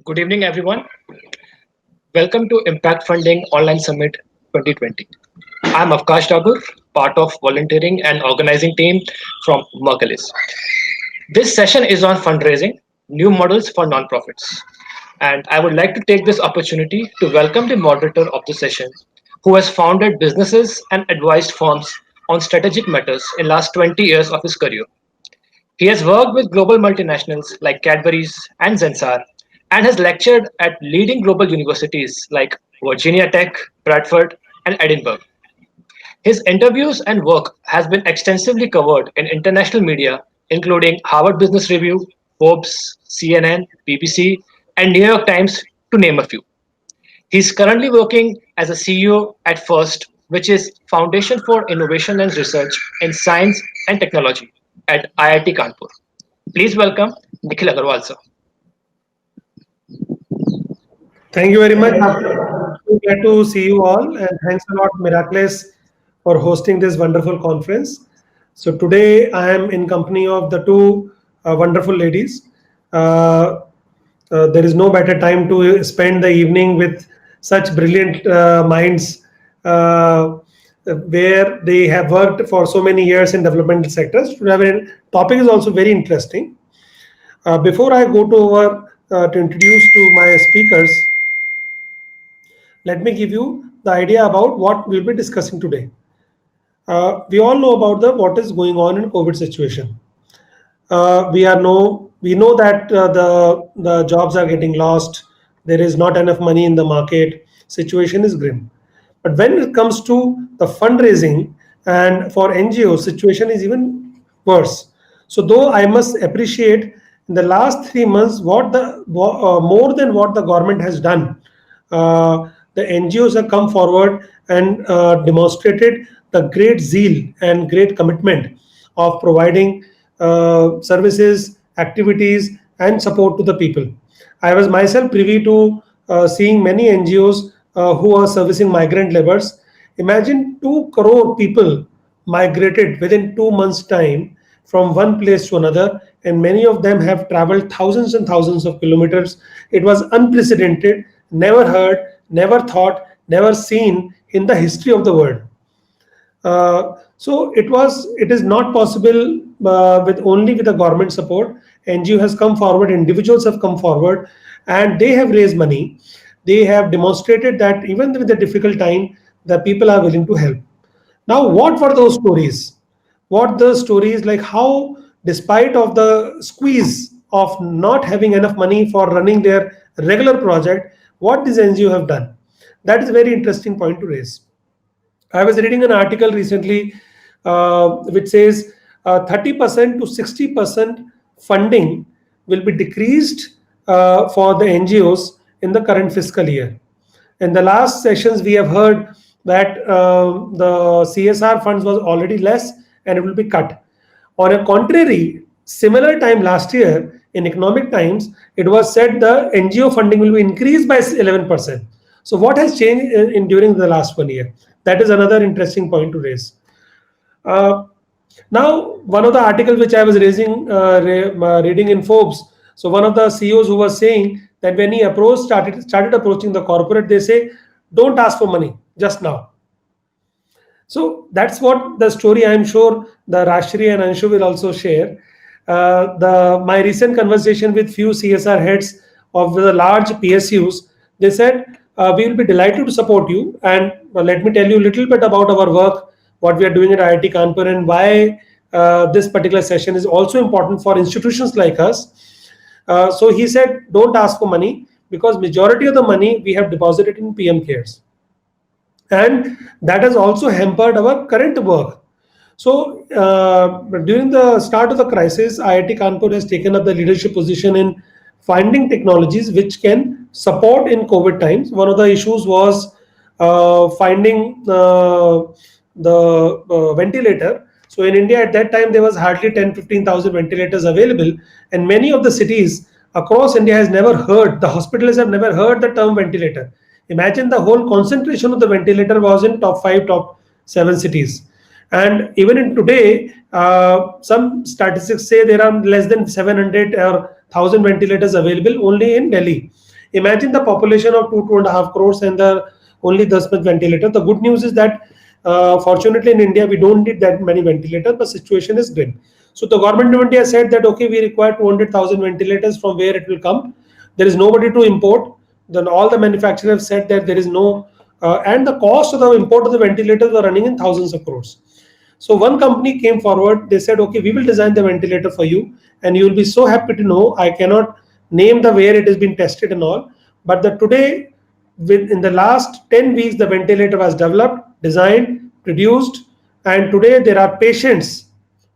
Good evening, everyone. Welcome to Impact Funding Online Summit 2020. I'm Avkash Dabur, part of volunteering and organizing team from Mercalis. This session is on fundraising, new models for nonprofits. And I would like to take this opportunity to welcome the moderator of the session, who has founded businesses and advised firms on strategic matters in last 20 years of his career. He has worked with global multinationals like Cadbury's and Zensar and has lectured at leading global universities like Virginia Tech, Bradford, and Edinburgh. His interviews and work has been extensively covered in international media, including Harvard Business Review, Forbes, CNN, BBC, and New York Times, to name a few. He's currently working as a CEO at FIRST, which is Foundation for Innovation and Research in Science and Technology at IIT Kanpur. Please welcome Nikhil Agarwal, sir. Thank you very much. I'm glad to see you all, and thanks a lot, Miracles, for hosting this wonderful conference. So today I am in company of the two wonderful ladies. Uh, there is no better time to spend the evening with such brilliant minds, where they have worked for so many years in developmental sectors. Today, topic is also very interesting. Before I go to over to introduce to my speakers, let me give you the idea about what we'll be discussing today. We all know about the what is going on in COVID situation. We know that the jobs are getting lost. There is not enough money in the market. Situation is grim. But when it comes to the fundraising and for NGOs, situation is even worse. So though I must appreciate in the last 3 months what more than what the government has done, the NGOs have come forward and demonstrated the great zeal and great commitment of providing services, activities, and support to the people. I was myself privy to seeing many NGOs who are servicing migrant laborers. Imagine 2 crore people migrated within 2 months' time from one place to another, and many of them have traveled thousands and thousands of kilometers. It was unprecedented, never heard, never thought, never seen in the history of the world. So it is not possible with only with the government support. NGO has come forward, individuals have come forward, and they have raised money. They have demonstrated that even with the difficult time, the people are willing to help. Now, what were those stories? What the stories like how, despite of the squeeze of not having enough money for running their regular project, what these NGO have done? That is a very interesting point to raise. I was reading an article recently which says 30% to 60% funding will be decreased for the NGOs in the current fiscal year. In the last sessions, we have heard that the CSR funds was already less and it will be cut. On a contrary, similar time last year in economic times, it was said the NGO funding will be increased by 11%. So what has changed in during the last 1 year? That is another interesting point to raise. Uh, Now, one of the articles which I was reading in Forbes, so one of the CEOs who was saying that when he started approaching the corporate, they say, don't ask for money just now. So that's what the story I'm sure the Rashri and Anshu will also share. The my recent conversation with few CSR heads of the large PSUs, they said we will be delighted to support you. And let me tell you a little bit about our work, what we are doing at IIT Kanpur, and why this particular session is also important for institutions like us. So he said, don't ask for money because majority of the money we have deposited in PM Cares, and that has also hampered our current work. So during the start of the crisis, IIT Kanpur has taken up the leadership position in finding technologies which can support in COVID times. One of the issues was finding the ventilator. So in India at that time, there was hardly 10-15,000 ventilators available, and many of the cities across India has never heard, the hospitals have never heard the term ventilator. Imagine the whole concentration of the ventilator was in top 5, top 7 cities. And even in today, some statistics say there are less than 700 or 1,000 ventilators available only in Delhi. Imagine the population of 2.5 crores and the only 10 much ventilator. The good news is that fortunately in India we don't need that many ventilators, but situation is grim. So the government of India said that okay, we require 200,000 ventilators. From where it will come? There is nobody to import. Then all the manufacturers said that there is no, and the cost of the import of the ventilators were running in thousands of crores. So one company came forward. They said, okay, we will design the ventilator for you, and you will be so happy to know. I cannot name the where it has been tested and all, but the today, in the last 10 weeks, the ventilator was developed, designed, produced, and today there are patients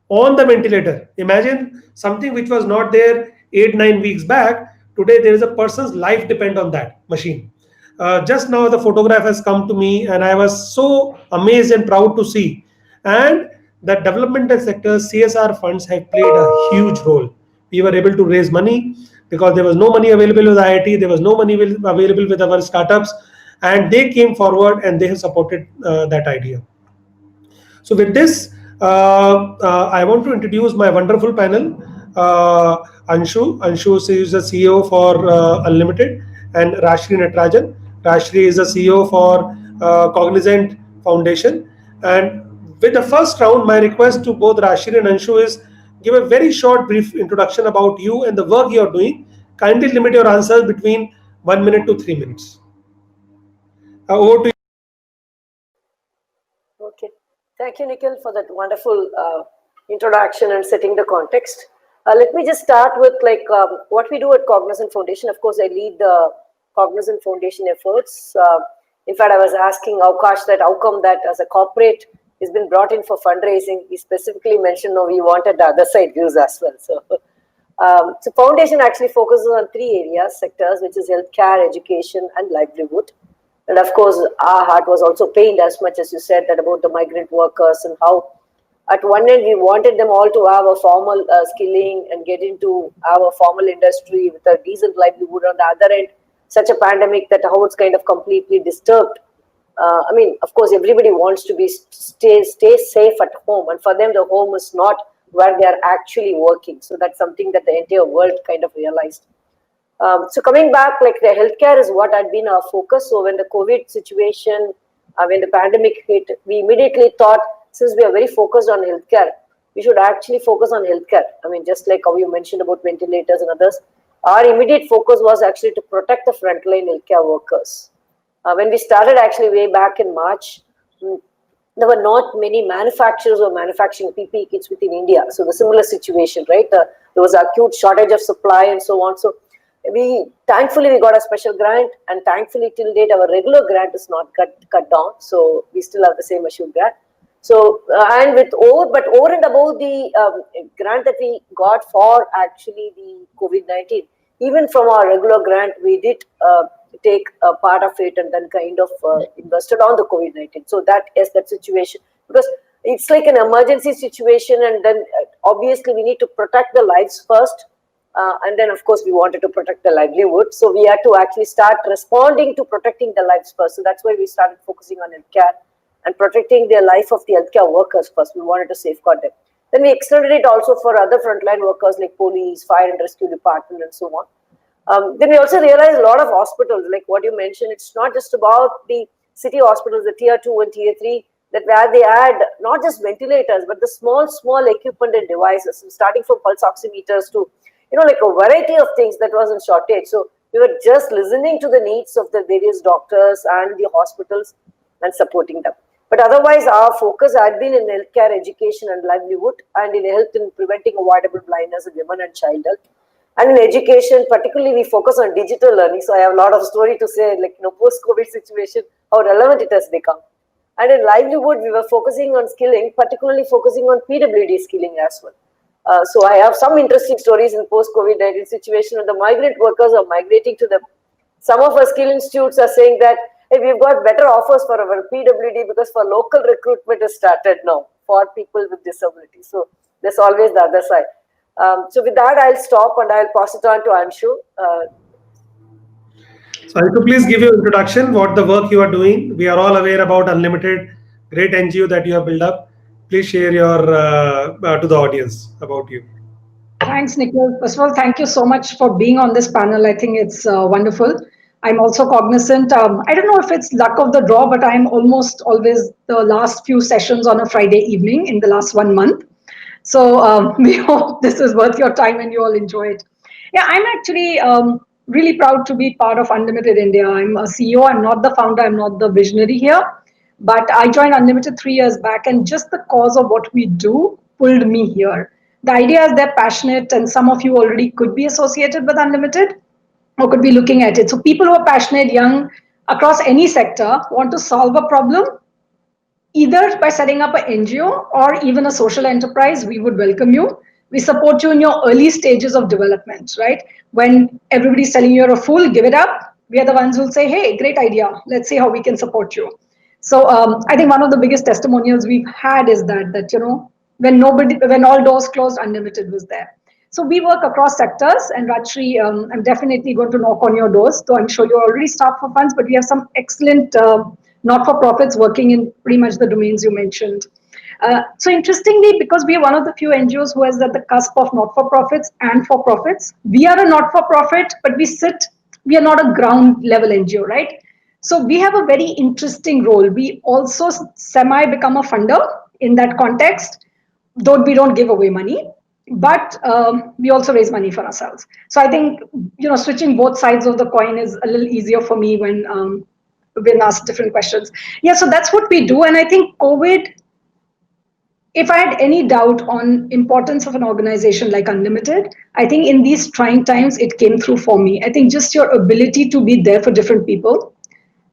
on the ventilator. Imagine something which was not there 8 9 weeks back. Today there is a person's life depend on that machine. Just now the photograph has come to me, and I was so amazed and proud to see. And the developmental sector CSR funds have played a huge role. We were able to raise money because there was no money available with IIT, there was no money available with our startups, and they came forward and they have supported that idea. So with this, I want to introduce my wonderful panel. Anshu is the CEO for Unlimited, and Rashri Natarajan. Rashri is the CEO for Cognizant Foundation. And with the first round, my request to both Rashri and Anshu is give a very short, brief introduction about you and the work you are doing. Kindly limit your answers between 1 minute to 3 minutes. Over to you. Okay. Thank you, Nikhil, for that wonderful introduction and setting the context. Let me just start with what we do at Cognizant Foundation. Of course, I lead the Cognizant Foundation efforts. In fact, I was asking Avkash that how come that as a corporate has been brought in for fundraising. He specifically mentioned, no, we wanted the other side views as well. So foundation actually focuses on 3 areas, sectors, which is healthcare, education, and livelihood. And of course, our heart was also pained, as much as you said, that about the migrant workers and how at one end we wanted them all to have a formal skilling and get into our formal industry with a decent livelihood. On the other end, such a pandemic that how it's kind of completely disturbed. I mean, of course, everybody wants to stay safe at home, and for them, the home is not where they are actually working. So that's something that the entire world kind of realized. So coming back, the healthcare is what had been our focus. So when the COVID situation, when the pandemic hit, we immediately thought, since we are very focused on healthcare, we should actually focus on healthcare. I mean, just like how you mentioned about ventilators and others, our immediate focus was actually to protect the frontline healthcare workers. When we started actually way back in March, there were not many manufacturers who were manufacturing PPE kits within India. So the similar situation, right? There was acute shortage of supply and so on. So thankfully we got a special grant, and thankfully till date our regular grant is not cut down. So we still have the same assured grant. So and over and above the grant that we got for actually the COVID-19, even from our regular grant, we did take a part of it and then kind of invested on the COVID-19. So that is that situation, because it's like an emergency situation, and then obviously we need to protect the lives first, and then of course we wanted to protect the livelihood. So we had to actually start responding to protecting the lives first. So that's why we started focusing on healthcare and protecting the life of the healthcare workers first. We wanted to safeguard them. Then we extended it also for other frontline workers like police, fire and rescue department, and so on. Then we also realized a lot of hospitals, like what you mentioned, it's not just about the city hospitals, the tier 2 and tier 3, that where they had not just ventilators, but the small equipment and devices, starting from pulse oximeters to, like a variety of things that was in shortage. So we were just listening to the needs of the various doctors and the hospitals and supporting them. But otherwise, our focus had been in healthcare, education and livelihood, and in health in preventing avoidable blindness in women and child health. And in education, particularly, we focus on digital learning. So I have a lot of story to say, post-COVID situation, how relevant it has become. And in livelihood, we were focusing on skilling, particularly focusing on PWD skilling as well. So I have some interesting stories in post-COVID-19 situation, and the migrant workers are migrating to them. Some of our skill institutes are saying that, hey, we've got better offers for our PWD because for local recruitment has started now for people with disabilities. So there's always the other side. So with that, I'll stop and I'll pass it on to Anshu. So Anshu, please give your introduction, what the work you are doing. We are all aware about Unlimited, great NGO that you have built up. Please share your to the audience about you. Thanks, Nikhil. First of all, thank you so much for being on this panel. I think it's wonderful. I'm also cognizant. I don't know if it's luck of the draw, but I'm almost always the last few sessions on a Friday evening in the last 1 month. So we hope this is worth your time and you all enjoy it. Yeah, I'm actually really proud to be part of Unlimited India. I'm a CEO. I'm not the founder. I'm not the visionary here. But I joined Unlimited 3 years back, and just the cause of what we do pulled me here. The idea is they're passionate, and some of you already could be associated with Unlimited or could be looking at it. So people who are passionate, young, across any sector, want to solve a problem, either by setting up an NGO or even a social enterprise, we would welcome you. We support you in your early stages of development, right? When everybody's telling you you're a fool, give it up. We are the ones who'll say, hey, great idea. Let's see how we can support you. So I think one of the biggest testimonials we've had is that when all doors closed, Unlimited was there. So we work across sectors, and Rajshri, I'm definitely going to knock on your doors. Though I'm sure you're already staffed for funds, but we have some excellent not-for-profits working in pretty much the domains you mentioned. So interestingly, because we are one of the few NGOs who is at the cusp of not-for-profits and for-profits, we are a not-for-profit, but we are not a ground level NGO, right? So we have a very interesting role. We also semi become a funder in that context, though we don't give away money, but we also raise money for ourselves. So I think switching both sides of the coin is a little easier for me when asked different questions. Yeah, so that's what we do, and I think COVID, if I had any doubt on importance of an organization like Unlimited, I think in these trying times it came through for me. I think just your ability to be there for different people,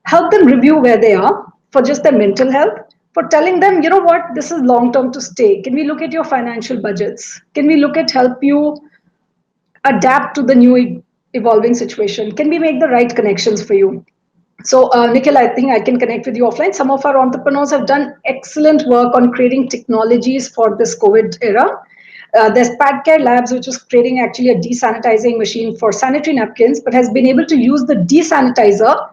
help them review where they are for just their mental health, for telling them, you know what, this is long term to stay. Can we look at your financial budgets? Can we look at help you adapt to the new evolving situation? Can we make the right connections for you? So, Nikhil, I think I can connect with you offline. Some of our entrepreneurs have done excellent work on creating technologies for this COVID era. There's Padcare Labs, which is creating actually a desanitizing machine for sanitary napkins, but has been able to use the desanitizer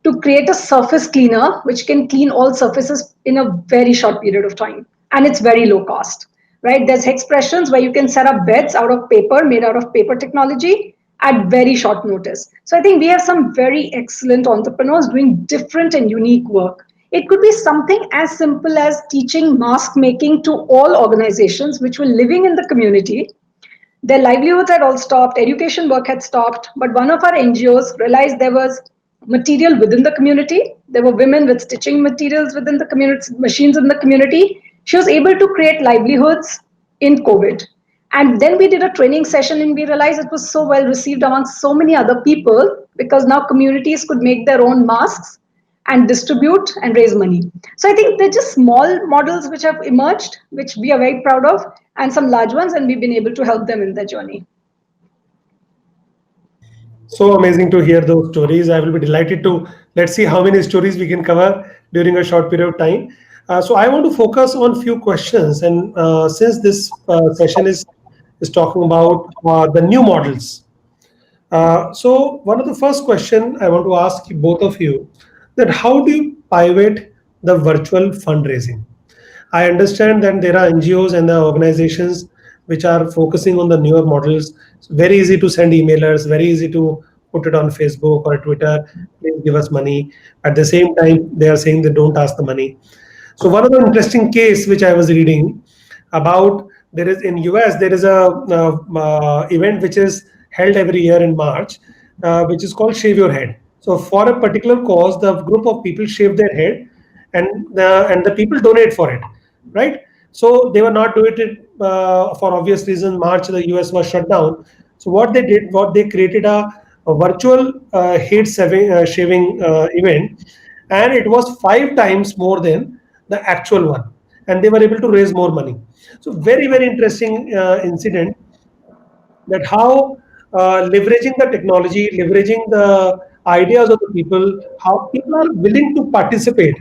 to create a surface cleaner, which can clean all surfaces in a very short period of time. And it's very low cost, right? There's Hexpressions where you can set up beds out of paper, made out of paper technology at very short notice. So I think we have some very excellent entrepreneurs doing different and unique work. It could be something as simple as teaching mask making to all organizations which were living in the community. Their livelihoods had all stopped, education work had stopped, but one of our NGOs realized there was material within the community. There were women with stitching materials within the community, machines in the community. She was able to create livelihoods in COVID. And then we did a training session and we realized it was so well received amongst so many other people because now communities could make their own masks and distribute and raise money. So I think they're just small models which have emerged, which we are very proud of, and some large ones, and we've been able to help them in their journey. So amazing to hear those stories. I will be delighted to let's see how many stories we can cover during a short period of time. So I want to focus on few questions, and since this session is talking about the new models. So one of the first question I want to ask both of you that how do you pivot the virtual fundraising? I understand that there are NGOs and the organizations which are focusing on the newer models. It's very easy to send emailers, very easy to put it on Facebook or Twitter, please give us money. At the same time, they are saying they don't ask the money. So one of the interesting case which I was reading about, there is in US, there is a event which is held every year in March, which is called Shave Your Head. So for a particular cause, the group of people shave their head, and the people donate for it, right? So they were not doing it for obvious reasons. March, the US was shut down. So what they did, what they created a virtual head shaving event, and it was 5 times more than the actual one, and they were able to raise more money. So very very interesting incident, that how leveraging the technology, leveraging the ideas of the people, how people are willing to participate.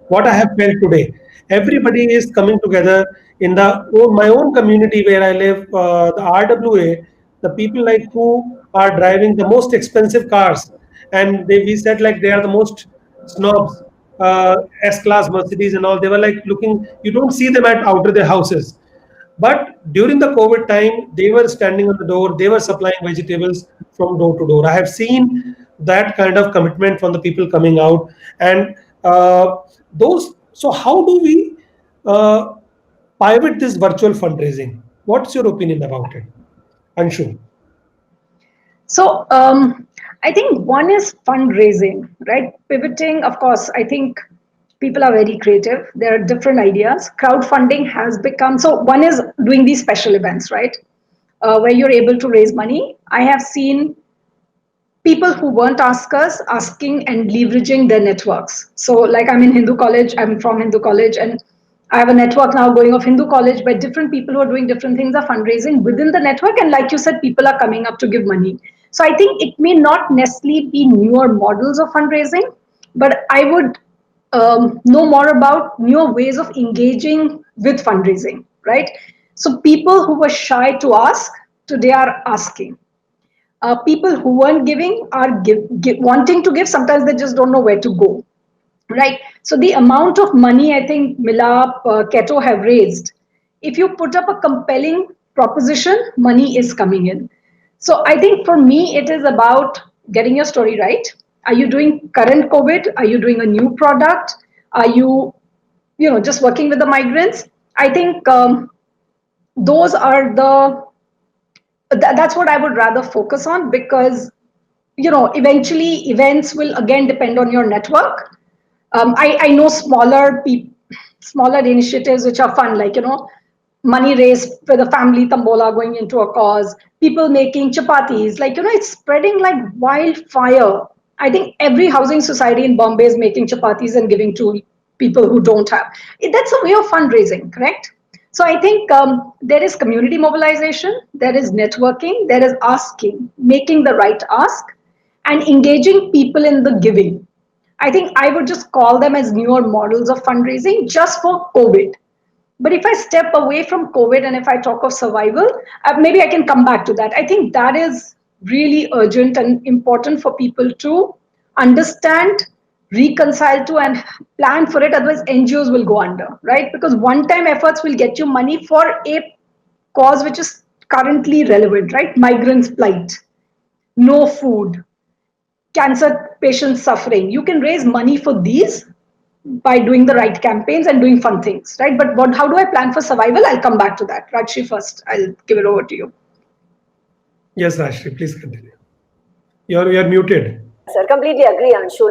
What I have felt today, everybody is coming together in my own community where I live, the RWA. The people like who are driving the most expensive cars, and we said like they are the most snobs, S-class Mercedes and all. They were like looking. You don't see them at outer their houses, but during the COVID time, they were standing on the door, they were supplying vegetables from door to door. I have seen that kind of commitment from the people coming out. And those. So how do we uh, pivot this virtual fundraising? What's your opinion about it, Anshu? So I think one is fundraising, right? Pivoting, of course, I think people are very creative. There are different ideas. Crowdfunding has become, so one is doing these special events, right? Where you're able to raise money. I have seen people who weren't askers asking and leveraging their networks. So, like I'm in Hindu college, I'm from Hindu college, and I have a network now going of Hindu college where different people who are doing different things are fundraising within the network. And like you said, people are coming up to give money. So I think it may not necessarily be newer models of fundraising, but I would know more about newer ways of engaging with fundraising, right? So people who were shy to ask, today are asking. People who weren't giving are wanting to give. Sometimes they just don't know where to go, right? So the amount of money I think Milap, Keto have raised, if you put up a compelling proposition, money is coming in. So I think for me, it is about getting your story right. Are you doing current COVID? Are you doing a new product? Are you, just working with the migrants? I think those are that's what I would rather focus on, because eventually events will again depend on your network. I know smaller initiatives which are fun, like money raised for the family tambola going into a cause, people making chapatis, like it's spreading like wildfire. I think every housing society in Bombay is making chapatis and giving to people who don't have. That's a way of fundraising, correct? So I think there is community mobilization, there is networking, there is asking, making the right ask, and engaging people in the giving. I think I would just call them as newer models of fundraising just for COVID. But if I step away from COVID and if I talk of survival, maybe I can come back to that. I think that is really urgent and important for people to understand, reconcile to, and plan for it. Otherwise, NGOs will go under, right? Because one time efforts will get you money for a cause which is currently relevant, right? Migrants' plight, no food, cancer patients suffering. You can raise money for these by doing the right campaigns and doing fun things, right? But how do I plan for survival? I'll come back to that. Rajshri first. I'll give it over to you. Yes, Rashri, please continue. You're muted. Sir, completely agree, Anshu.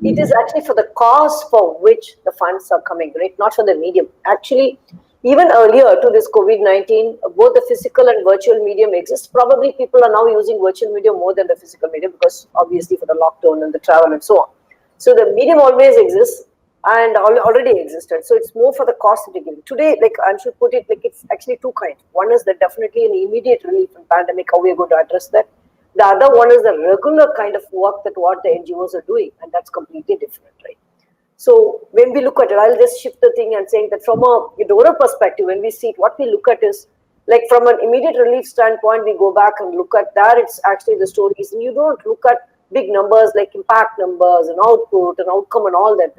It is actually for the cause for which the funds are coming, right? Not for the medium. Actually, even earlier to this COVID-19, both the physical and virtual medium exist. Probably people are now using virtual medium more than the physical medium because obviously for the lockdown and the travel and so on. So the medium always exists and already existed. So it's more for the cost that you're giving. Today, like Anshu put it, like it's actually two kinds. One is that definitely an immediate relief in pandemic, how we are going to address that. The other one is the regular kind of work that what the NGOs are doing, and that's completely different, right? So when we look at it, I'll just shift the thing and saying that from a donor perspective, when we see it, what we look at is like from an immediate relief standpoint, we go back and look at that. It's actually the stories, and you don't look at big numbers like impact numbers and output and outcome and all that.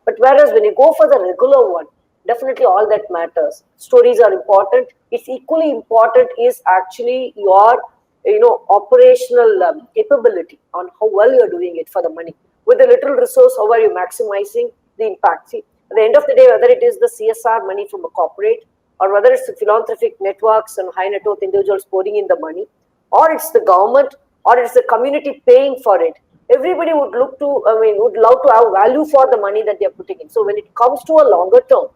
But whereas when you go for the regular one, definitely all that matters. Stories are important. It's equally important is actually your operational capability on how well you're doing it for the money. With a little resource, how are you maximizing the impact? See, at the end of the day, whether it is the CSR money from a corporate or whether it's the philanthropic networks and high net worth individuals pouring in the money, or it's the government, or it's the community paying for it, everybody would would love to have value for the money that they're putting in. So when it comes to a longer term,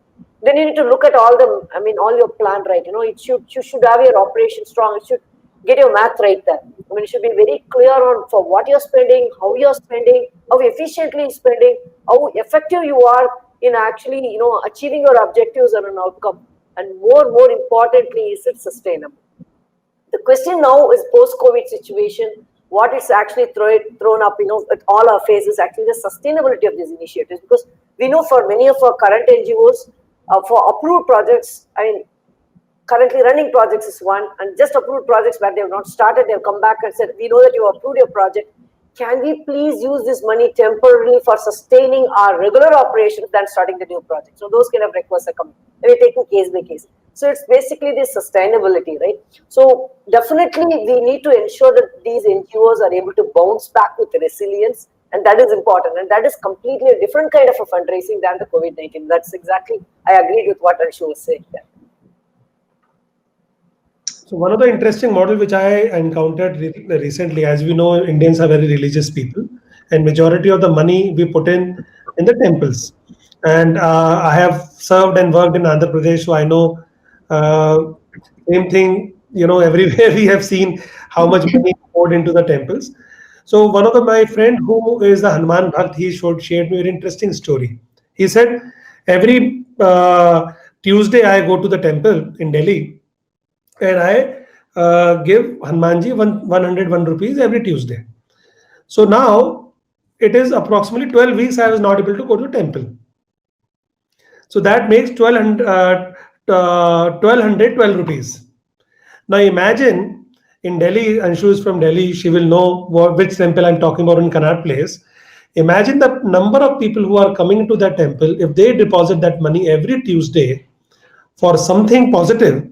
then you need to look at all your plan right. You should have your operation strong. It should get your math right there. You should be very clear on for what you're spending, how you're spending, how efficiently you're spending, how effective you are in actually, achieving your objectives and an outcome. And more importantly, is it sustainable? The question now is post-COVID situation, what is actually thrown up, at all our faces, actually the sustainability of these initiatives. Because we know for many of our current NGOs, for approved projects, currently running projects is one, and just approved projects where they have not started, they have come back and said, we know that you approved your project. can we please use this money temporarily for sustaining our regular operations than starting the new project? So those kind of requests are coming. And we're taking case by case. So it's basically this sustainability, right? So definitely we need to ensure that these NGOs are able to bounce back with resilience, and that is important. And that is completely a different kind of a fundraising than the COVID-19. That's exactly, I agreed with what Anshu was saying there. So one of the interesting model which I encountered recently, as we know, Indians are very religious people, and majority of the money we put in the temples. And I have served and worked in Andhra Pradesh, so I know same thing. Everywhere we have seen how much money poured into the temples. So one of my friend who is the Hanuman Bhakt, he shared me an interesting story. He said every Tuesday I go to the temple in Delhi and I give Hanumanji 101 rupees every Tuesday. So now it is approximately 12 weeks I was not able to go to temple. So that makes 1212 rupees. Now imagine in Delhi, Anshu is from Delhi, she will know which temple I'm talking about in Connaught Place. Imagine the number of people who are coming to that temple. If they deposit that money every Tuesday for something positive,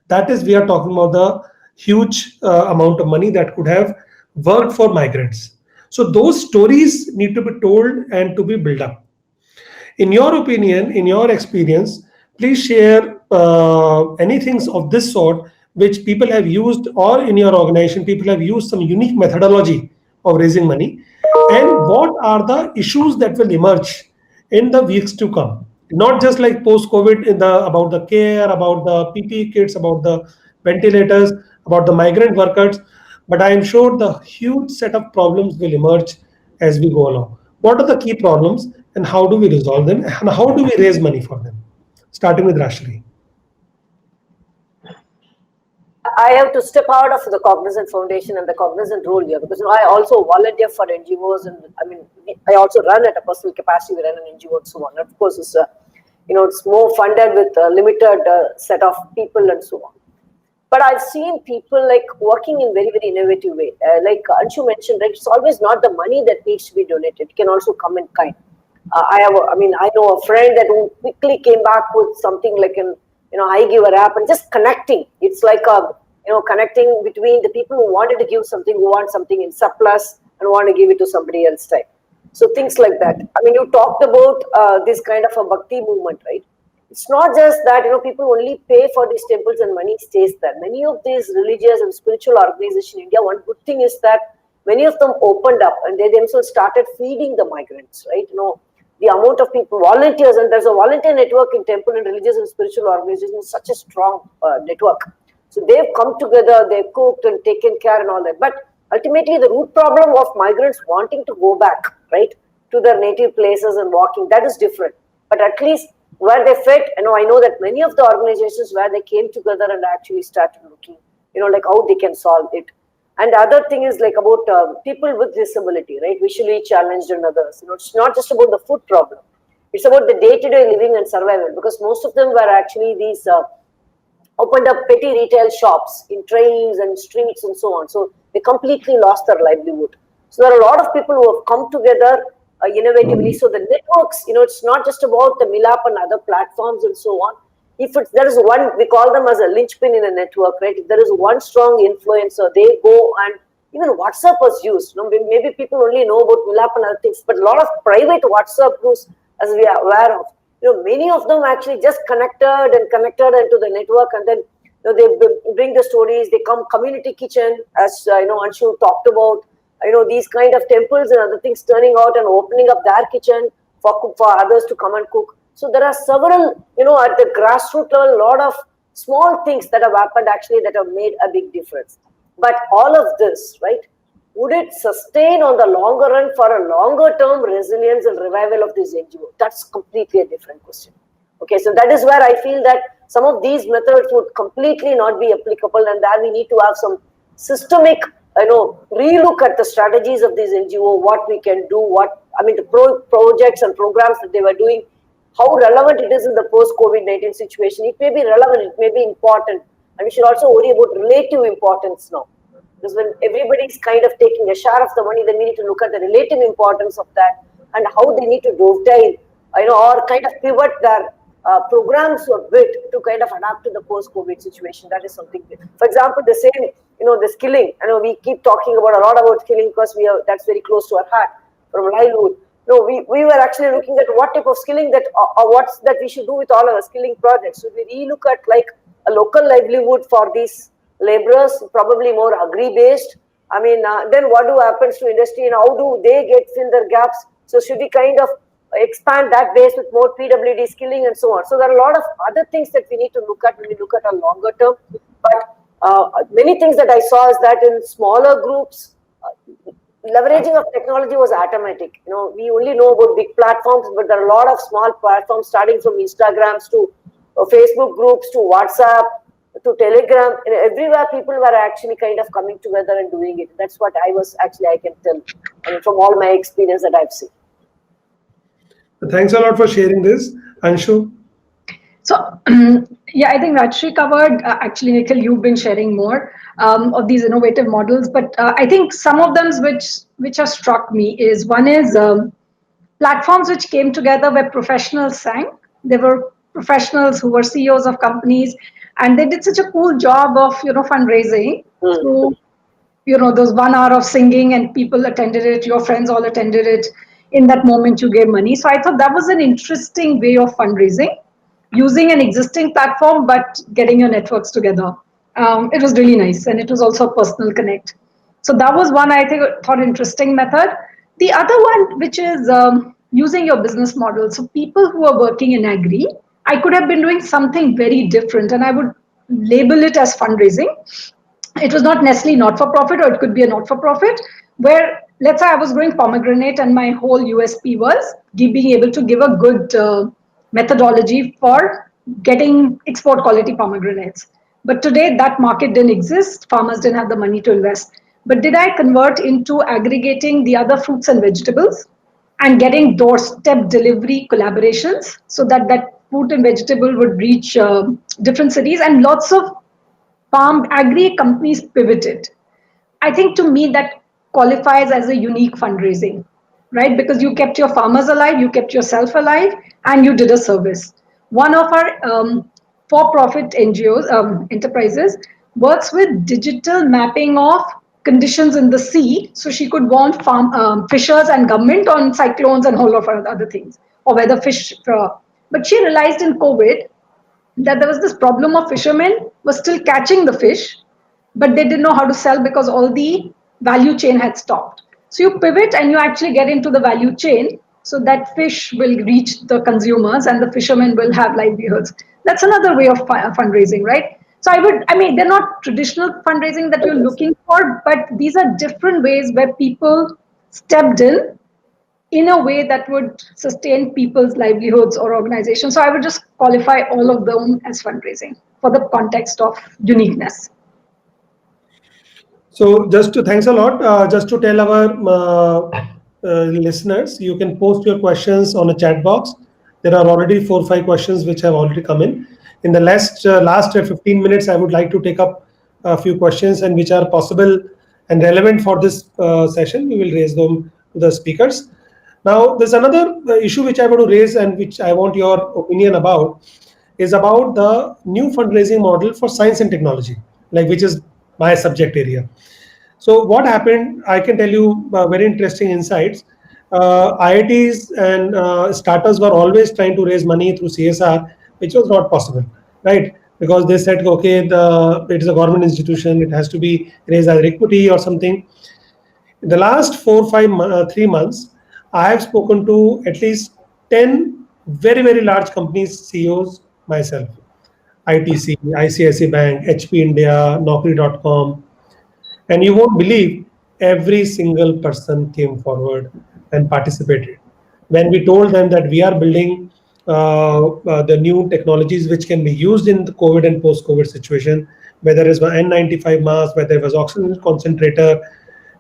that is, we are talking about the huge amount of money that could have worked for migrants. So those stories need to be told and to be built up. In your opinion, in your experience, please share anything of this sort which people have used, or in your organization, people have used some unique methodology of raising money, and what are the issues that will emerge in the weeks to come. Not just like post-COVID about the care, about the PPE kits, about the ventilators, about the migrant workers, but I am sure the huge set of problems will emerge as we go along. What are the key problems and how do we resolve them and how do we raise money for them? Starting with Rashri. I have to step out of the Cognizant Foundation and the Cognizant role here, because I also volunteer for NGOs, and I also run at a personal capacity. We run an NGO and so on. Of course, it's it's more funded with a limited set of people and so on. But I've seen people like working in very, very innovative way. Like Anshu mentioned, right? It's always not the money that needs to be donated. It can also come in kind. I know a friend that who quickly came back with something like an I give a app, and just connecting. It's like connecting between the people who wanted to give something, who want something in surplus and want to give it to somebody else type. So things like that. You talked about this kind of a bhakti movement, right? It's not just that people only pay for these temples and money stays there. Many of these religious and spiritual organizations in India, one good thing is that many of them opened up and they themselves started feeding the migrants, right? The amount of people, volunteers, and there's a volunteer network in temple and religious and spiritual organizations, such a strong network. So they've come together, they've cooked and taken care and all that. But ultimately, the root problem of migrants wanting to go back, right, to their native places and walking, that is different. But at least where they fit, I know that many of the organizations where they came together and actually started looking, like how they can solve it. And the other thing is like about people with disability, right? Visually challenged and others. It's not just about the food problem. It's about the day-to-day living and survival, because most of them were actually these opened up petty retail shops in trains and streets and so on. So they completely lost their livelihood. So there are a lot of people who have come together innovatively. So the networks, it's not just about the Milap and other platforms and so on. If there is one, we call them as a linchpin in a network, right? If there is one strong influencer, they go, and even WhatsApp was used. Maybe people only know about Milap and other things, but a lot of private WhatsApp groups, as we are aware of, many of them actually just connected into the network, and then they bring the stories. They come community kitchen, as Anshu talked about. These kind of temples and other things turning out and opening up their kitchen for others to come and cook. So there are several, at the grassroots level, a lot of small things that have happened actually that have made a big difference. But all of this, right, would it sustain on the longer run for a longer term resilience and revival of this NGO? That's completely a different question. Okay, so that is where I feel that some of these methods would completely not be applicable, and that we need to have some systemic, relook at the strategies of these NGO, what we can do, the projects and programs that they were doing, how relevant it is in the post-COVID-19 situation. It may be relevant, it may be important, and we should also worry about relative importance now. Because when everybody's kind of taking a share of the money, then we need to look at the relative importance of that and how they need to dovetail, or kind of pivot their programs were built to kind of adapt to the post-COVID situation. That is something. For example, the same, the skilling. I know we keep talking about a lot about skilling because that's very close to our heart from livelihood. No, we were actually looking at what type of skilling that or what's that we should do with all our skilling projects. So we relook at like a local livelihood for these laborers, probably more agri-based. I mean, then what happens to industry and how do they fill their gaps? So should we kind of expand that base with more PWD skilling and so on? So there are a lot of other things that we need to look at when we look at a longer term. But many things that I saw is that in smaller groups, leveraging of technology was automatic. We only know about big platforms, but there are a lot of small platforms starting from Instagrams to Facebook groups to WhatsApp to Telegram. Everywhere people were actually kind of coming together and doing it. That's what I can tell from all my experience that I've seen. Thanks a lot for sharing this. Anshu? So, yeah, I think Rajshri covered. Actually, Nikhil, you've been sharing more of these innovative models, but I think some of them which have struck me is one is platforms which came together where professionals sang. There were professionals who were CEOs of companies, and they did such a cool job of fundraising through those 1 hour of singing, and people attended it. Your friends all attended it. In that moment, you gave money. So I thought that was an interesting way of fundraising, using an existing platform but getting your networks together. It was really nice, and it was also a personal connect. So that was one I thought interesting method. The other one, which is using your business model. So people who are working in agri, I could have been doing something very different, and I would label it as fundraising. It was not necessarily not-for-profit, or it could be a not-for-profit, where let's say I was growing pomegranate and my whole USP was being able to give a good methodology for getting export quality pomegranates. But today that market didn't exist. Farmers didn't have the money to invest. But did I convert into aggregating the other fruits and vegetables and getting doorstep delivery collaborations so that fruit and vegetable would reach different cities, and lots of farm agri companies pivoted. I think to me that qualifies as a unique fundraising, right? Because you kept your farmers alive, you kept yourself alive, and you did a service. One of our for-profit NGOs, enterprises, works with digital mapping of conditions in the sea, so she could warn fishers and government on cyclones and whole of other things, or whether fish. But she realized in COVID that there was this problem of fishermen were still catching the fish, but they didn't know how to sell because all the value chain had stopped. So you pivot and you actually get into the value chain so that fish will reach the consumers and the fishermen will have livelihoods. That's another way of fundraising, right? So they're not traditional fundraising that you're looking for, but these are different ways where people stepped in a way that would sustain people's livelihoods or organizations. So I would just qualify all of them as fundraising for the context of uniqueness. So thanks a lot. Just to tell our listeners, you can post your questions on a chat box. There are already 4 or 5 questions which have already come in. In the last 15 minutes, I would like to take up a few questions and which are possible and relevant for this session. We will raise them to the speakers. Now, there's another issue which I want to raise and which I want your opinion about is about the new fundraising model for science and technology, which is my subject area. So what happened, I can tell you very interesting insights. IITs and startups were always trying to raise money through CSR, which was not possible, right? Because they said, okay, it is a government institution, it has to be raised as equity or something. In the last 3 months, I have spoken to at least 10 very, very large companies, CEOs, myself. ITC, ICICI Bank, HP India, Naukri.com. And you won't believe every single person came forward and participated. When we told them that we are building the new technologies which can be used in the COVID and post-COVID situation, whether it's an N95 mask, whether it was oxygen concentrator,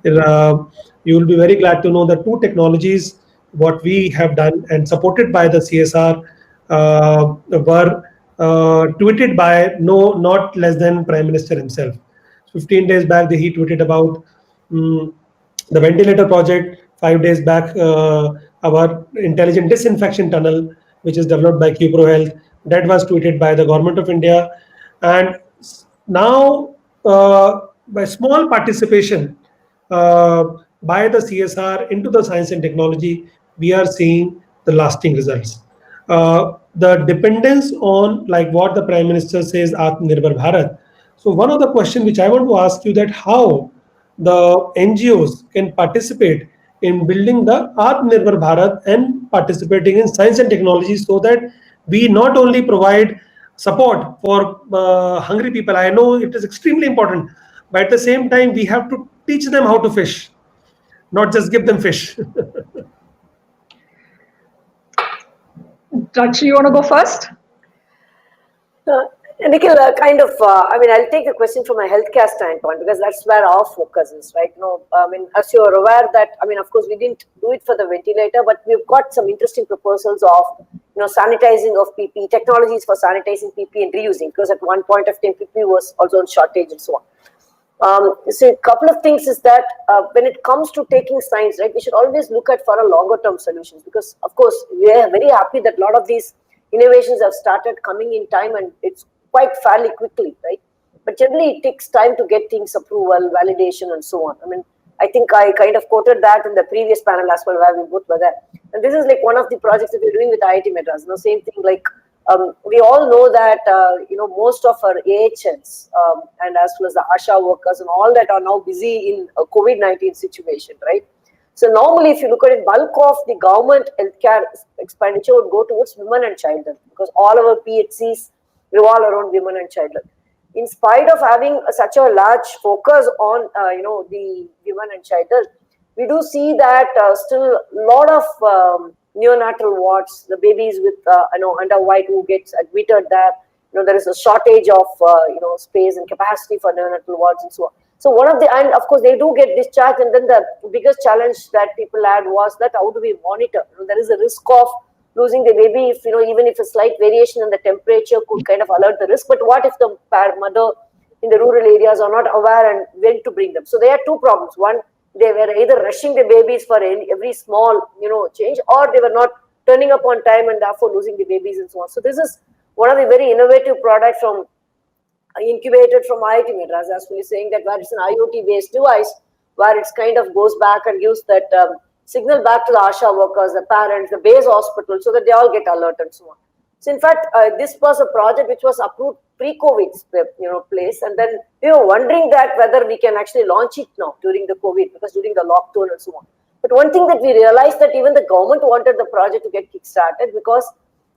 you will be very glad to know that 2 technologies, what we have done and supported by the CSR were tweeted by not less than Prime Minister himself. 15 days back, he tweeted about the ventilator project. 5 days back, our intelligent disinfection tunnel, which is developed by QPro Health, that was tweeted by the government of India. And now, by small participation uh, by the CSR into the science and technology, we are seeing the lasting results. The dependence on, like what the Prime Minister says, Atmanirbhar Bharat. So one of the question which I want to ask you, that how the NGOs can participate in building the Atmanirbhar Bharat and participating in science and technology, so that we not only provide support for hungry people. I know it is extremely important, but at the same time, we have to teach them how to fish, not just give them fish. Rachi, you want to go first? Nikhil, I mean, I'll take the question from a healthcare standpoint because that's where our focus is, right? I mean, as you're aware that, I mean, of course, we didn't do it for the ventilator, but we've got some interesting proposals of, sanitizing of PP, technologies for sanitizing PP and reusing, because at one point of time, PP was also in shortage and so on. So a couple of things is that when it comes to taking science, right, we should always look at for a longer term solutions, because of course we are very happy that a lot of these innovations have started coming in time and it's quite fairly quickly, right? But generally it takes time to get things approval, validation and so on. I mean, I think I kind of quoted that in the previous panel as well, where we both were there. And this is like one of the projects that we're doing with IIT Madras. Same thing, like we all know that most of our AHNs and as well as the ASHA workers and all that are now busy in a COVID-19 situation, right? So normally, if you look at it, bulk of the government healthcare expenditure would go towards women and children, because all our PHCs revolve around women and children. In spite of having such a large focus on the women and children, we do see that still a lot of neonatal wards, the babies with underweight who gets admitted there, there is a shortage of space and capacity for neonatal wards and so on. So and of course they do get discharged, and then the biggest challenge that people had was that how do we monitor? There is a risk of losing the baby if, even if a slight variation in the temperature could kind of alert the risk. But what if the mother in the rural areas are not aware and when to bring them? So there are two problems. One, they were either rushing the babies for every small, change, or they were not turning up on time and therefore losing the babies and so on. So this is one of the very innovative products incubated from IIT Madras, as we are saying, that where it's an IoT based device where it's kind of goes back and gives that signal back to the ASHA workers, the parents, the base hospital, so that they all get alert and so on. So in fact, this was a project which was approved pre-COVID, place, and then we were wondering that whether we can actually launch it now during the COVID, because during the lockdown and so on. But one thing that we realized, that even the government wanted the project to get kick-started, because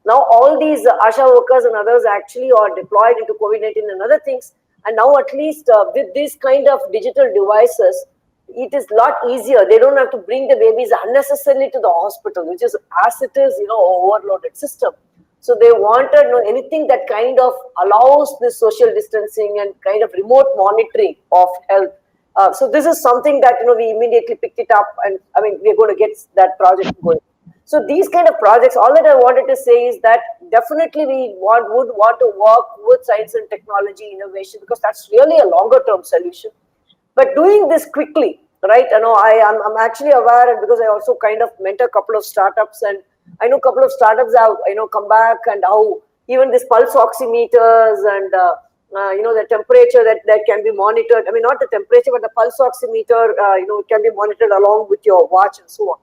now all these ASHA workers and others actually are deployed into COVID-19 and other things. And now at least with these kind of digital devices, it is a lot easier. They don't have to bring the babies unnecessarily to the hospital, which is as it is, overloaded system. So they wanted anything that kind of allows this social distancing and kind of remote monitoring of health. So this is something that we immediately picked it up, and I mean we're going to get that project going. So these kind of projects, all that I wanted to say is that definitely we would want to work with science and technology innovation, because that's really a longer term solution. But doing this quickly, right? I'm actually aware, and because I also kind of mentor a couple of startups, and I know a couple of startups have come back, and how even this pulse oximeters and the temperature that can be monitored. I mean, not the temperature, but the pulse oximeter, it can be monitored along with your watch and so on.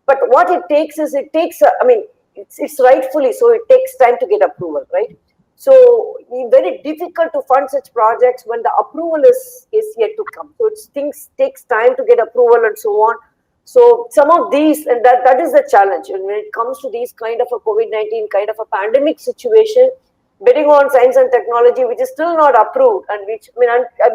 But what it takes is, it's rightfully so, it takes time to get approval, right? So it's very difficult to fund such projects when the approval is yet to come. So things takes time to get approval and so on. So some of these, and that is the challenge. And when it comes to these kind of a COVID-19 kind of a pandemic situation, betting on science and technology, which is still not approved, and which, we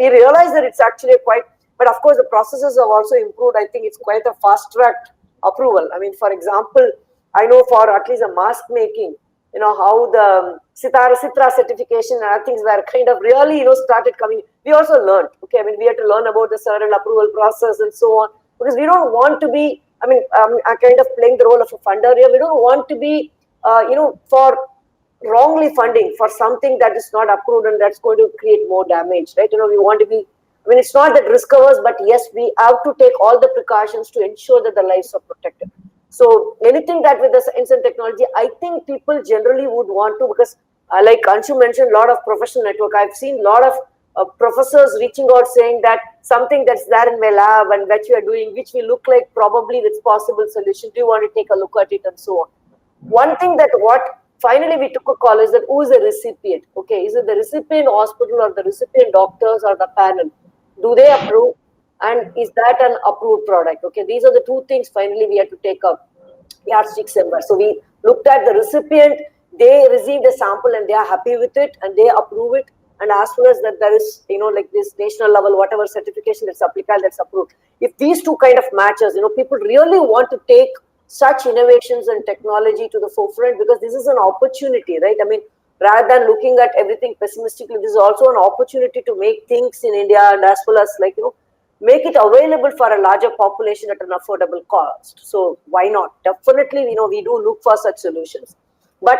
realize that it's actually but of course the processes have also improved. I think it's quite a fast-tracked approval. I mean, for example, I know for at least a mask making, how the Sitra certification and other things were kind of really, started coming. We also learned, we had to learn about the certain approval process and so on, because we don't want to be, I'm kind of playing the role of a funder here. We don't want to be, for wrongly funding for something that is not approved and that's going to create more damage, right? We want to be I mean, it's not that risk averse, but yes, we have to take all the precautions to ensure that the lives are protected. So anything that with the science and technology, I think people generally would want to, because like Anshu mentioned, a lot of professional network. I've seen a lot of professors reaching out saying that something that's there in my lab and that you are doing, which will look like probably this possible solution. Do you want to take a look at it and so on? One thing that what finally we took a call is that who is the recipient? Okay, is it the recipient hospital or the recipient doctors or the panel? Do they approve? And is that an approved product? Okay, these are the two things finally we had to take up yardstick symbol. So we looked at the recipient, they received a sample and they are happy with it and they approve it. And as soon as that there is, like this national level, whatever certification that's applicable, that's approved. If these two kind of matches, people really want to take such innovations and technology to the forefront, because this is an opportunity, right? I mean, rather than looking at everything pessimistically, this is also an opportunity to make things in India and as well as make it available for a larger population at an affordable cost. So why not? Definitely, we do look for such solutions. But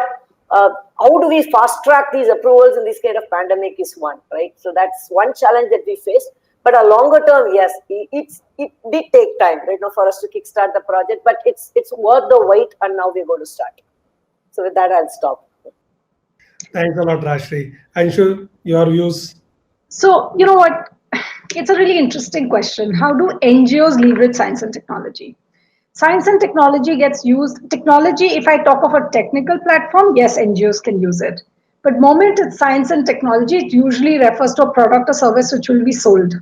how do we fast track these approvals in this kind of pandemic is one, right? So that's one challenge that we face. But a longer term, yes, it did take time, right, for us to kickstart the project. But it's worth the wait, and now we're going to start. So with that, I'll stop. Thanks a lot, Rashri. Anshu, your views? So, you know what? It's a really interesting question. How do NGOs leverage science and technology? Science and technology gets used. Technology, if I talk of a technical platform, yes, NGOs can use it. But moment it's science and technology, it usually refers to a product or service which will be sold,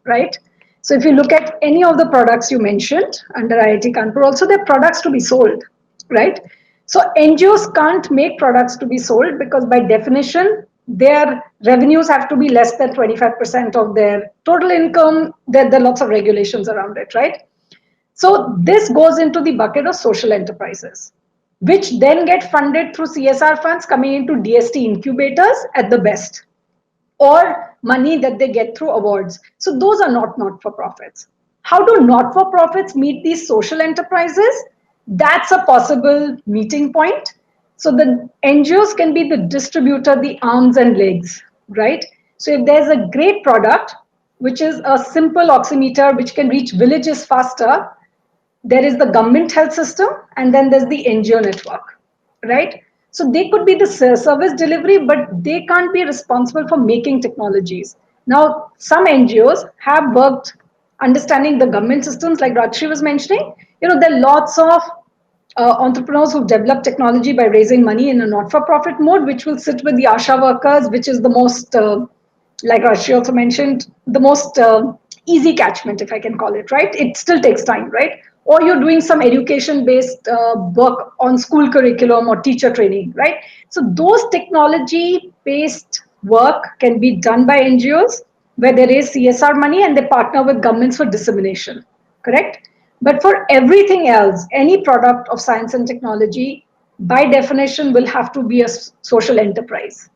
right? So if you look at any of the products you mentioned under IIT Kanpur, also they're products to be sold, right? So NGOs can't make products to be sold because by definition, their revenues have to be less than 25% of their total income. There are lots of regulations around it, right? So this goes into the bucket of social enterprises, which then get funded through CSR funds coming into DST incubators at the best, or money that they get through awards. So those are not-for-profits. How do not-for-profits meet these social enterprises? That's a possible meeting point. So the NGOs can be the distributor, the arms and legs, right? So if there's a great product, which is a simple oximeter, which can reach villages faster, there is the government health system, and then there's the NGO network, right? So they could be the service delivery, but they can't be responsible for making technologies. Now, some NGOs have worked understanding the government systems, like Rajshri was mentioning. There are lots of entrepreneurs who develop technology by raising money in a not-for-profit mode, which will sit with the ASHA workers, which is the most, like Rajshri also mentioned, the most easy catchment, if I can call it, right? It still takes time, right? Or you're doing some education-based work on school curriculum or teacher training, right? So those technology-based work can be done by NGOs where there is CSR money and they partner with governments for dissemination, correct? But for everything else, any product of science and technology, by definition, will have to be a social enterprise.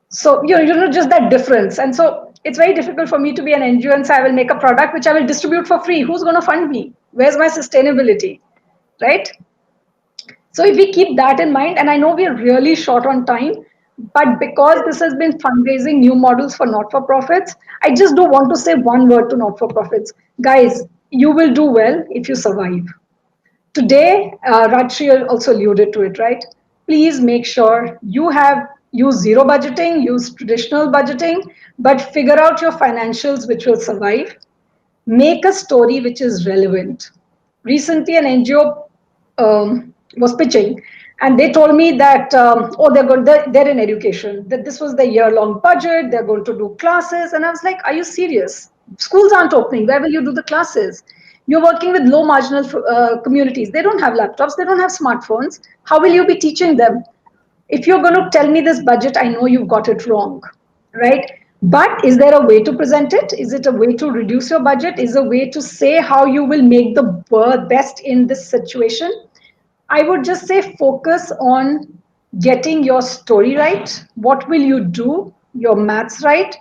So, just that difference. And so it's very difficult for me to be an NGO and say, I will make a product which I will distribute for free. Who's going to fund me? Where's my sustainability, right? So if we keep that in mind, and I know we are really short on time, but because this has been fundraising new models for not-for-profits, I just do want to say one word to not-for-profits. Guys, you will do well if you survive. Today, Rajshri also alluded to it, right? Please make sure you use zero budgeting, use traditional budgeting, but figure out your financials which will survive. Make a story which is relevant. Recently, an NGO was pitching, and they told me that they're in education, that this was the year-long budget, they're going to do classes, and I was like, are you serious? Schools aren't opening. Where will you do the classes? You're working with low marginal communities. They don't have laptops. They don't have smartphones. How will you be teaching them? If you're going to tell me this budget, I know you've got it wrong, right? But is there a way to present it? Is it a way to reduce your budget? Is a way to say how you will make the best in this situation? I would just say focus on getting your story right. What will you do? Your maths right.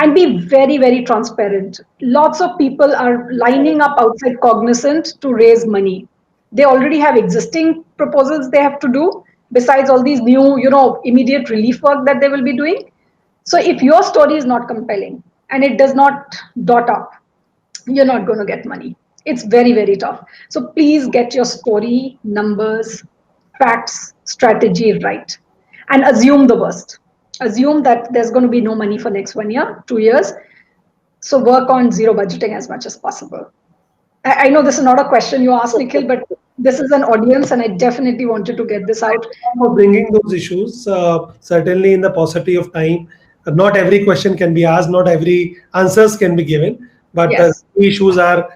And be very, very transparent. Lots of people are lining up outside Cognizant to raise money. They already have existing proposals they have to do, besides all these new, immediate relief work that they will be doing. So if your story is not compelling, and it does not dot up, you're not going to get money. It's very, very tough. So please get your story, numbers, facts, strategy right, and assume the worst. Assume that there's going to be no money for next 1 year, 2 years. So work on zero budgeting as much as possible. I know this is not a question you asked, Nikhil, but this is an audience, and I definitely wanted to get this out. For bringing those issues, certainly in the paucity of time, not every question can be asked, not every answers can be given, but Yes. issues are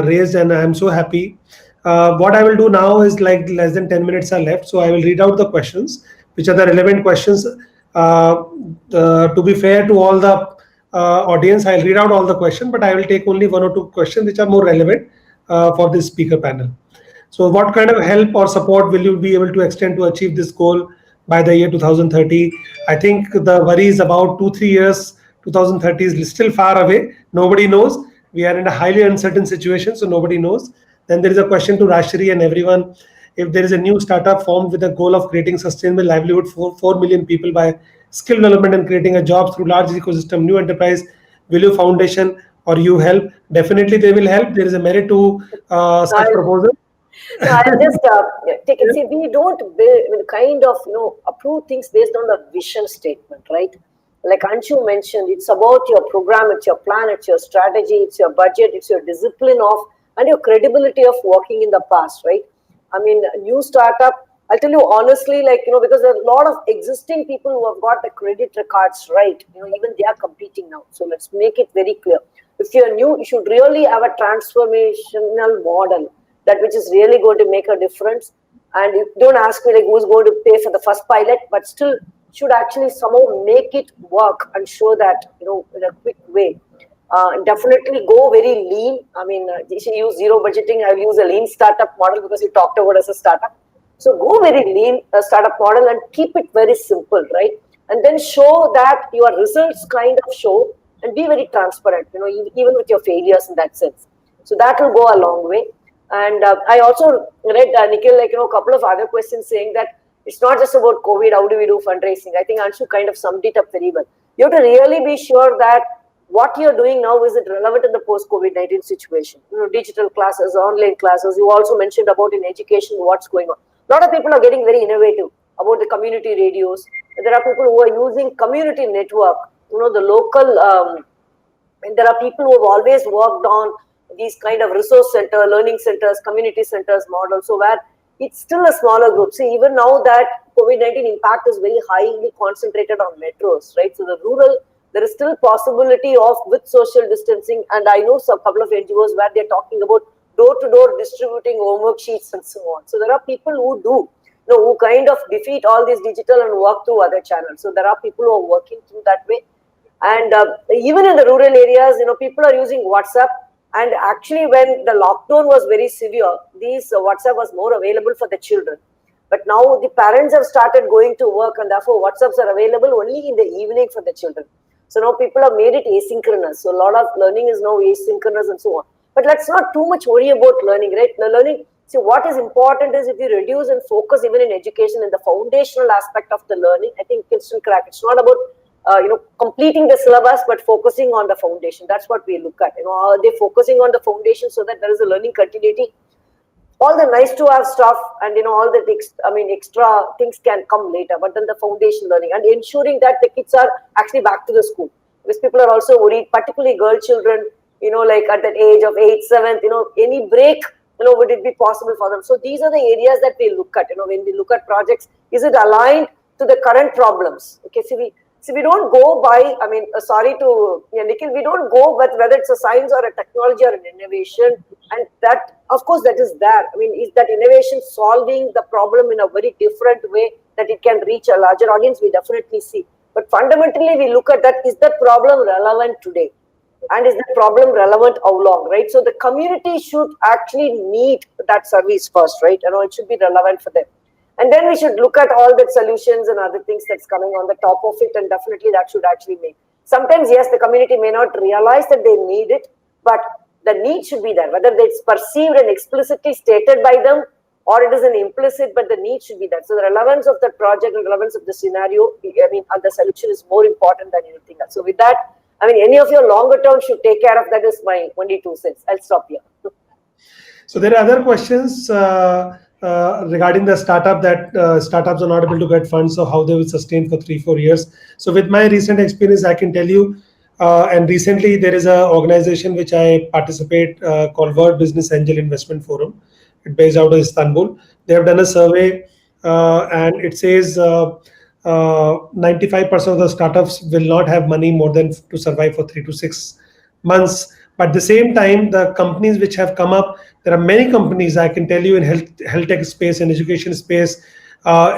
raised, and I'm so happy. What I will do now is, like, less than 10 minutes are left, so I will read out the questions, which are the relevant questions. To be fair to all the audience, I'll read out all the questions, but I will take only one or two questions which are more relevant for this speaker panel. So what kind of help or support will you be able to extend to achieve this goal by the year 2030? I think the worry is about 2-3 years. 2030 is still far away. Nobody knows. We are in a highly uncertain situation, so nobody knows. Then there is a question to Rashri and everyone. If there is a new startup formed with the goal of creating sustainable livelihood for 4 million people by skill development and creating a job through large ecosystem, new enterprise, will you foundation or you help? Definitely they will help. There is a merit to such proposal. No, I'll just take it. See, we don't kind of approve things based on the vision statement, right? Like Anshu mentioned, it's about your program, it's your plan, it's your strategy, it's your budget, it's your discipline of and your credibility of working in the past, right? I mean, new startup. I'll tell you honestly, like because there are a lot of existing people who have got the credit records right. Even they are competing now. So let's make it very clear. If you're new, you should really have a transformational model that which is really going to make a difference. And you don't ask me like who's going to pay for the first pilot, but still should actually somehow make it work and show that in a quick way. Definitely go very lean. I mean, you should use zero budgeting. I'll use a lean startup model because you talked about as a startup. So go very lean startup model and keep it very simple, right? And then show that your results kind of show and be very transparent, even with your failures in that sense. So that will go a long way. And I also read, Nikhil, a couple of other questions saying that it's not just about COVID, how do we do fundraising? I think Anshu kind of summed it up very well. You have to really be sure that what you're doing now, is it relevant in the post-COVID-19 situation? Digital classes, online classes. You also mentioned about in education, what's going on. A lot of people are getting very innovative about the community radios. There are people who are using community network, the local, and there are people who have always worked on these kind of resource center, learning centers, community centers model. So where it's still a smaller group. See, even now that COVID-19 impact is very highly concentrated on metros, right? So the rural, there is still possibility of with social distancing. And I know some couple of NGOs where they're talking about door-to-door distributing homework sheets and so on. So there are people who do, who kind of defeat all these digital and work through other channels. So there are people who are working through that way. And even in the rural areas, people are using WhatsApp. And actually, when the lockdown was very severe, these WhatsApp was more available for the children. But now the parents have started going to work, and therefore WhatsApps are available only in the evening for the children. So now people have made it asynchronous. So a lot of learning is now asynchronous and so on. But let's not too much worry about learning, right? The learning, see, what is important is if you reduce and focus even in education in the foundational aspect of the learning, I think you can still crack. It's not about completing the syllabus, but focusing on the foundation. That's what we look at. Are they focusing on the foundation so that there is a learning continuity? All the nice to have stuff and all the extra things can come later, but then the foundation learning and ensuring that the kids are actually back to the school, because people are also worried, particularly girl children, like at that age of 8th, 7th, any break, would it be possible for them? So these are the areas that we look at. When we look at projects, is it aligned to the current problems? Okay, so we don't go by, sorry to Nikhil, we don't go with whether it's a science or a technology or an innovation. And that, of course, that is there. Is that innovation solving the problem in a very different way that it can reach a larger audience? We definitely see. But fundamentally, we look at that, is that problem relevant today? And is that problem relevant how long, right? So the community should actually need that service first, right? It should be relevant for them. And then we should look at all the solutions and other things that's coming on the top of it, and definitely that should actually make. Sometimes, yes, the community may not realize that they need it, but the need should be there. Whether it's perceived and explicitly stated by them, or it is an implicit, but the need should be there. So the relevance of the project and relevance of the scenario, and the solution is more important than anything else. So with that, I mean, any of your longer term should take care of that is my only 2 cents. I'll stop here. So there are other questions regarding the startup that startups are not able to get funds, so how they will sustain for 3-4 years. So with my recent experience, I can tell you, and recently there is an organization which I participate called World Business Angel Investment Forum. It's based out of Istanbul. They have done a survey and it says 95% of the startups will not have money more than to survive for 3 to 6 months. But at the same time, the companies which have come up, there are many companies I can tell you in health tech space and education space,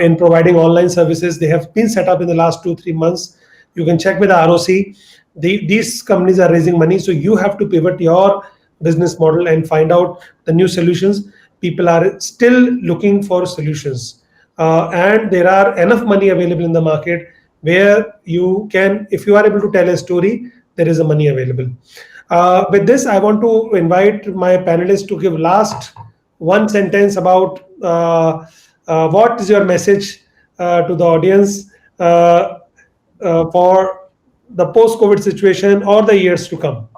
in providing online services. They have been set up in the last 2-3 months. You can check with the ROC. These companies are raising money, so you have to pivot your business model and find out the new solutions. People are still looking for solutions, and there are enough money available in the market where you can, if you are able to tell a story, there is a money available. With this, I want to invite my panelists to give last one sentence about what is your message to the audience for the post-COVID situation or the years to come.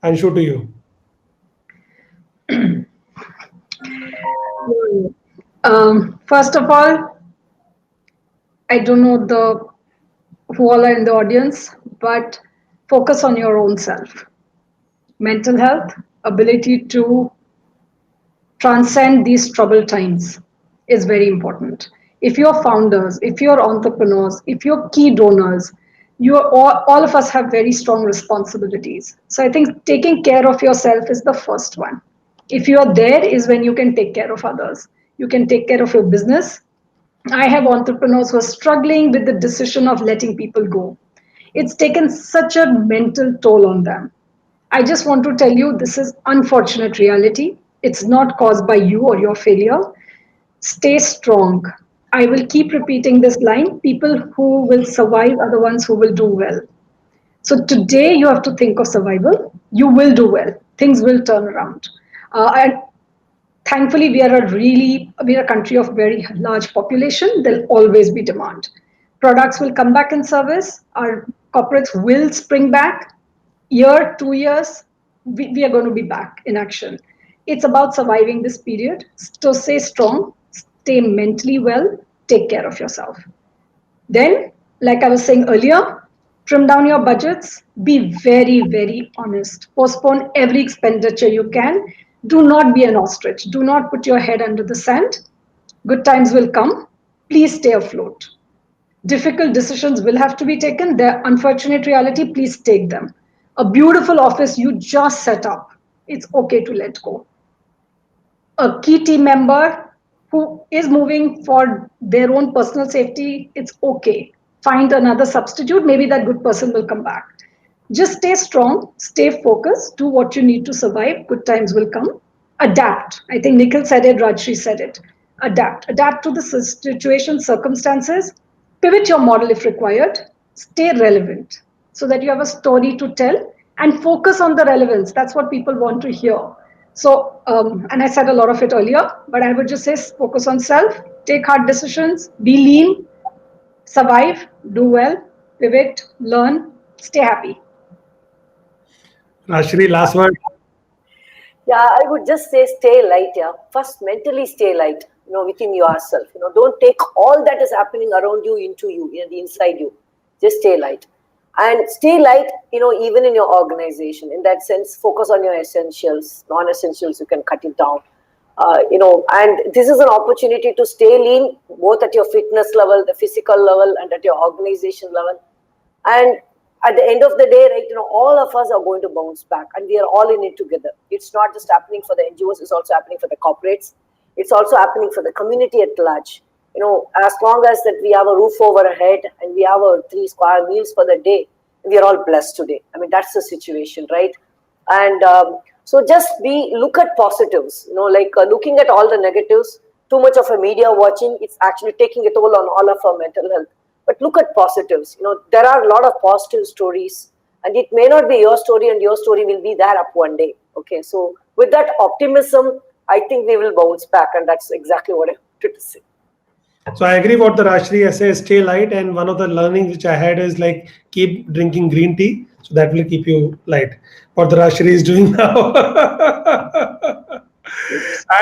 Anshu, to you. First of all, I don't know who all are in the audience, but focus on your own self. Mental health, ability to transcend these troubled times is very important. If you're founders, if you're entrepreneurs, if you're key donors, all of us have very strong responsibilities. So I think taking care of yourself is the first one. If you're there is when you can take care of others. You can take care of your business. I have entrepreneurs who are struggling with the decision of letting people go. It's taken such a mental toll on them. I just want to tell you this is unfortunate reality. It's not caused by you or your failure. Stay strong. I will keep repeating this line. People who will survive are the ones who will do well. So today you have to think of survival. You will do well. Things will turn around. And thankfully, we're a country of very large population. There'll always be demand. Products will come back in service. Our corporates will spring back. Year, 2 years, we are going to be back in action. It's about surviving this period. So stay strong, stay mentally well, take care of yourself. Then, like I was saying earlier, trim down your budgets, be very, very honest. Postpone every expenditure you can. Do not be an ostrich. Do not put your head under the sand. Good times will come. Please stay afloat. Difficult decisions will have to be taken. They're unfortunate reality. Please take them. A beautiful office you just set up, it's okay to let go. A key team member who is moving for their own personal safety, it's okay. Find another substitute. Maybe that good person will come back. Just stay strong, stay focused, do what you need to survive. Good times will come. Adapt. I think Nikhil said it, Rajshri said it. Adapt. Adapt to the situation, circumstances. Pivot your model if required. Stay relevant so that you have a story to tell and focus on the relevance. That's what people want to hear. So, and I said a lot of it earlier, but I would just say focus on self, take hard decisions, be lean, survive, do well, pivot, learn, stay happy. Rashri, last word. Yeah, I would just say stay light. Yeah, first mentally stay light. Within yourself. Don't take all that is happening around you into you, inside you. Just stay light, and stay light. Even in your organization. In that sense, focus on your essentials. Non-essentials, you can cut it down. And this is an opportunity to stay lean, both at your fitness level, the physical level, and at your organization level. And at the end of the day, right, all of us are going to bounce back, and we are all in it together. It's not just happening for the NGOs; it's also happening for the corporates. It's also happening for the community at large. As long as that we have a roof over our head and we have our 3 square meals for the day, we are all blessed today. I mean, that's the situation, right? And so just look at positives. Looking at all the negatives. Too much of a media watching, it's actually taking a toll on all of our mental health. But look at positives. There are a lot of positive stories, and it may not be your story, and your story will be there up one day. Okay, so with that optimism, I think we will bounce back, and that's exactly what I wanted to say. So I agree what the Rashtriya says, stay light. And one of the learnings which I had is like keep drinking green tea. So that will keep you light. What the Rashtriya is doing now.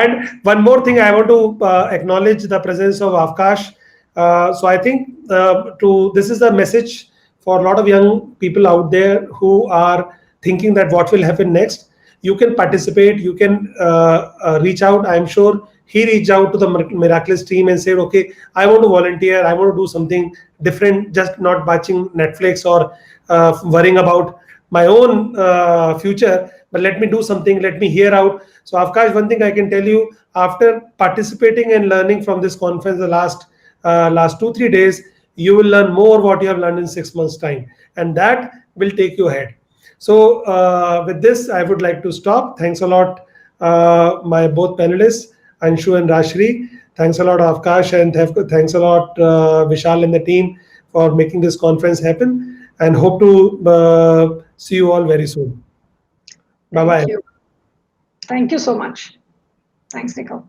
And one more thing, I want to acknowledge the presence of Avkash. So I think this is the message for a lot of young people out there who are thinking that what will happen next. You can participate. You can reach out. I'm sure he reached out to the Miraculous team and said, "Okay, I want to volunteer. I want to do something different. Just not watching Netflix or worrying about my own future, but let me do something. Let me hear out." So, Avkash, one thing I can tell you, after participating and learning from this conference the last 2-3 days, you will learn more what you have learned in 6 months' time, and that will take you ahead. So, with this, I would like to stop. Thanks a lot, my both panelists, Anshu and Rashri. Thanks a lot, Avkash, and thanks a lot, Vishal and the team for making this conference happen. And hope to see you all very soon. Bye bye. Thank you. Thank you so much. Thanks, Nikhil.